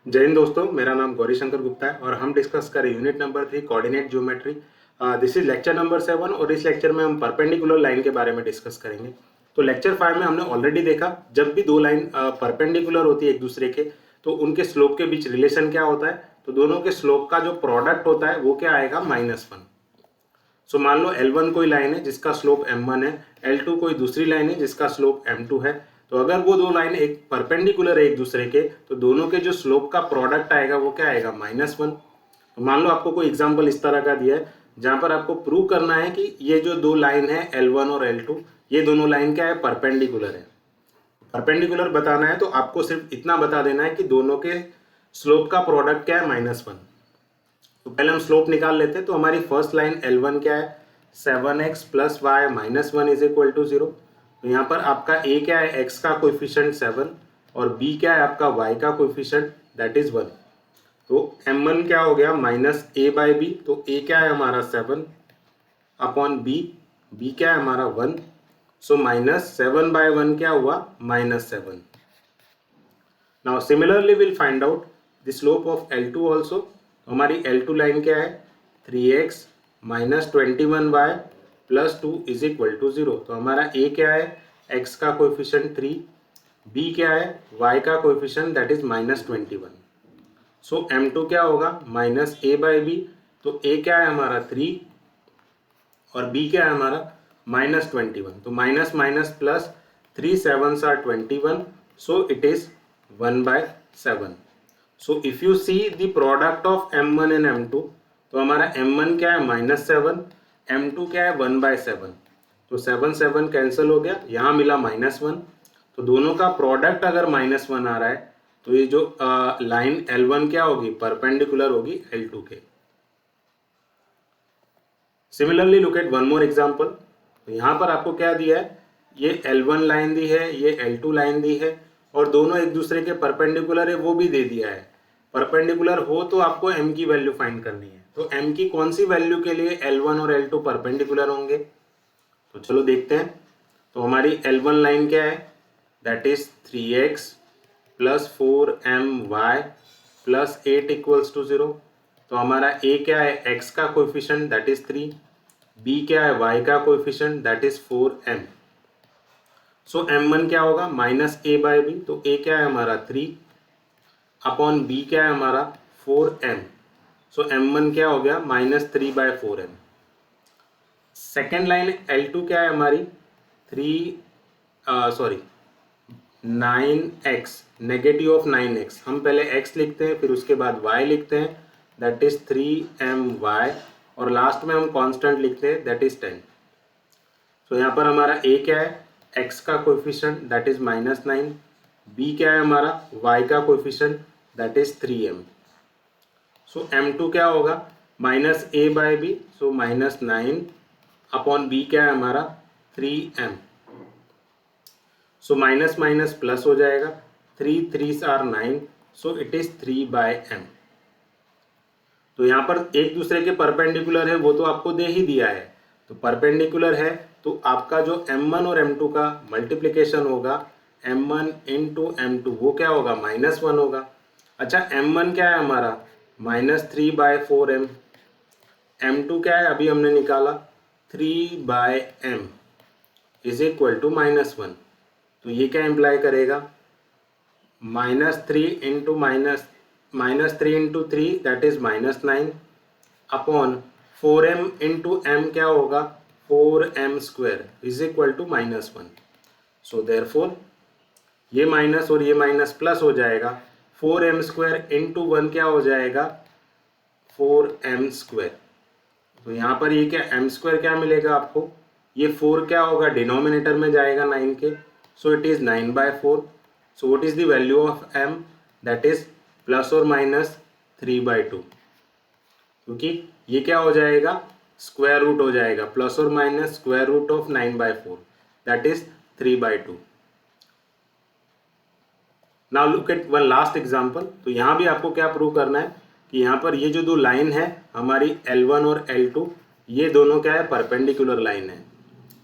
जय हिंद दोस्तों, मेरा नाम गौरी शंकर गुप्ता है और हम डिस्कस करें unit number 3 coordinate geometry. This is lecture number 7 और इस लेक्चर में हम परपेंडिकुलर लाइन के बारे में डिस्कस करेंगे। तो लेक्चर 5 में हमने ऑलरेडी देखा, जब भी दो लाइन परपेंडिकुलर होती है एक दूसरे के तो उनके स्लोप के बीच रिलेशन क्या होता है। तो दोनों के स्लोप का जो प्रोडक्ट होता है वो क्या आएगा, -1। सो मान लो L1 कोई लाइन है जिसका स्लोप m1 है, L2 कोई दूसरी लाइन है जिसका स्लोप m2 है। तो अगर वो दो लाइन एक परपेंडिकुलर है एक दूसरे के तो दोनों के जो स्लोप का प्रोडक्ट आएगा वो क्या आएगा, -1। तो मान लो आपको कोई एग्जांपल इस तरह का दिया है जहां पर आपको प्रूव करना है कि ये जो दो लाइन है L1 और L2, ये दोनों लाइन क्या है, परपेंडिकुलर है। परपेंडिकुलर बताना है तो आपको सिर्फ इतना बता देना है कि दोनों के स्लोप का प्रोडक्ट क्या है, -1। तो पहले हम स्लोप निकाल लेते हैं। तो हमारी फर्स्ट लाइन L1 क्या है, 7x + y - 1 = 0। तो यहाँ पर आपका a क्या है, x का कोएफिशिएंट 7 और b क्या है आपका y का कोएफिशिएंट दैट इज 1। तो m1 क्या हो गया, -a/b। तो a क्या है हमारा 7 अपॉन b, b क्या है हमारा 1। सो -7/1 क्या हुआ, -7। Now similarly will find out the slope of L2 also. हमारी L2 लाइन क्या है, 3x - 21y + 2 = 0। तो हमारा a क्या है, x का कोएफिशिएंट 3, b क्या है, y का coefficient that is -21। So m2 क्या होगा, -a/b। तो a क्या है हमारा 3 और b क्या है हमारा -21। तो minus minus plus, 3 7s are 21, so it is 1/7। So if you see the product of m1 and m2, तो हमारा m1 क्या है -7, m2 क्या है 1/7। तो 7 7 कैंसिल हो गया, यहाँ मिला -1। तो दोनों का प्रोडक्ट अगर -1 आ रहा है तो ये जो लाइन L1 क्या होगी, परपेंडिकुलर होगी L2 के। Similarly look at one more example. तो यहाँ पर आपको क्या दिया है, ये L1 लाइन दी है, ये L2 लाइन दी है और दोनों एक दूसरे के परपेंडिकुलर है वो भी दे दिया है। परपेंडिकुलर हो तो आपको m की वैल्यू फाइंड करनी है। तो m की कौन सी वैल्यू के लिए L1 और L2 परपेंडिकुलर होंगे, तो चलो देखते हैं। तो हमारी L1 लाइन क्या है, दैट इज 3x + 4my + 8 = 0। तो हमारा a क्या है, x का कोएफिशिएंट दैट इज 3, b क्या है, y का coefficient that is 4m। So m1 क्या होगा, -a/b। तो a क्या है हमारा 3 अपॉन b क्या है हमारा 4m। सो m1 क्या हो गया, -3/4m। सेकेंड लाइन L2 क्या है हमारी 9x, नेगेटिव ऑफ 9x। हम पहले x लिखते हैं फिर उसके बाद y लिखते हैं दैट इज 3my और लास्ट में हम कांस्टेंट लिखते हैं दैट इज 10। तो यहाँ पर हमारा a क्या है, x का कोएफिशिएंट दैट इज -9, b क्या है हमारा y का coefficient that is 3m। So m2 क्या होगा, -a/b। सो -9 अपॉन b क्या है हमारा 3m। So minus minus plus हो जाएगा, 3 3s are 9, so it is 3/m। तो यहाँ पर एक दूसरे के परपेंडिकुलर है वो तो आपको दे ही दिया है। तो परपेंडिकुलर है तो आपका जो m1 और m2 का मल्टीप्लिकेशन होगा, m1 × m2 वो क्या होगा, -1 होगा। अच्छा m1 क्या है हमारा -3/4m, m2 क्या है अभी हमने निकाला 3/m = -1। तो ये क्या इम्प्लाई करेगा, -3 × 3 that is -9 upon 4m × m क्या होगा, 4m² = -1। सो देयरफॉर ये माइनस और ये माइनस प्लस हो जाएगा, 4m² × 1 क्या हो जाएगा, 4m²। तो यहाँ पर ये क्या m² क्या मिलेगा आपको, ये 4 क्या होगा डिनोमिनेटर में जाएगा 9 के, so it is 9/4। So what is the value of m, that is ±3/2। क्योंकि ये क्या हो जाएगा, स्क्वायर रूट हो जाएगा, ± square root of 9/4 that is 3/2। Now look at one last example. तो यहाँ भी आपको क्या प्रूव करना है कि यहाँ पर ये जो दो लाइन है हमारी L1 और L2, ये दोनों क्या है, परपेंडिकुलर लाइन है।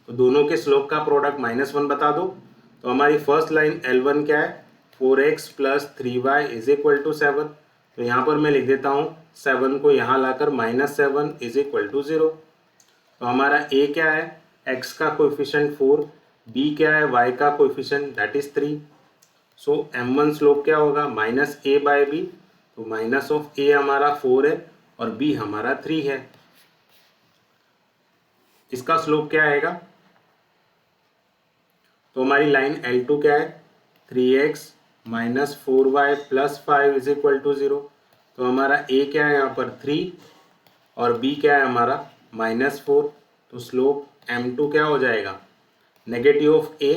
तो दोनों के स्लोप का प्रोडक्ट -1 बता दो। तो हमारी फर्स्ट लाइन L1 क्या है, 4x plus 3y is equal to 7। तो यहाँ पर मैं लिख देता हूँ 7 को यहाँ लाकर -7 इज इक्वल टू 0। तो हमारा a क्या है, x का कोएफिशिएंट 4, b क्या है, y का coefficient that is 3। So m1 slope क्या होगा, -a/b। तो माइनस ऑफ a हमारा 4 है और b हमारा 3 है। इसका स्लोप क्या आएगा, तो हमारी लाइन L2 क्या है, 3x minus 4y plus 5 is equal to 0। तो हमारा a क्या है यहाँ पर 3 और b क्या है हमारा -4। तो स्लोप m2 क्या हो जाएगा, नेगेटिव ऑफ a।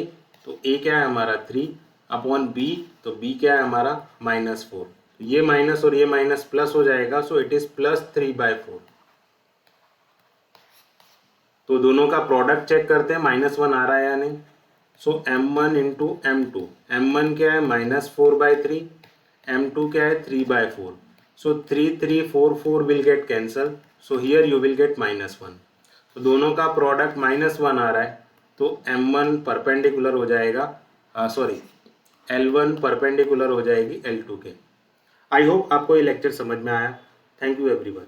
तो a क्या है हमारा 3 अपॉन b, तो b क्या है हमारा -4। ये माइनस और ये माइनस प्लस हो जाएगा, सो इट इज +3/4। तो दोनों का प्रोडक्ट चेक करते हैं, -1 आ रहा है या नहीं। सो m1 इंटू m2, m1 क्या है -4/3, m2 क्या है 3/4। सो 3 3 4 4 will get cancel, so here you will get -1। तो दोनों का प्रोडक्ट -1 आ रहा है, तो m1 परपेंडिकुलर हो जाएगा, सॉरी L1 परपेंडिकुलर हो जाएगी L2 के। आई होप आपको ये लेक्चर समझ में आया। Thank you everyone.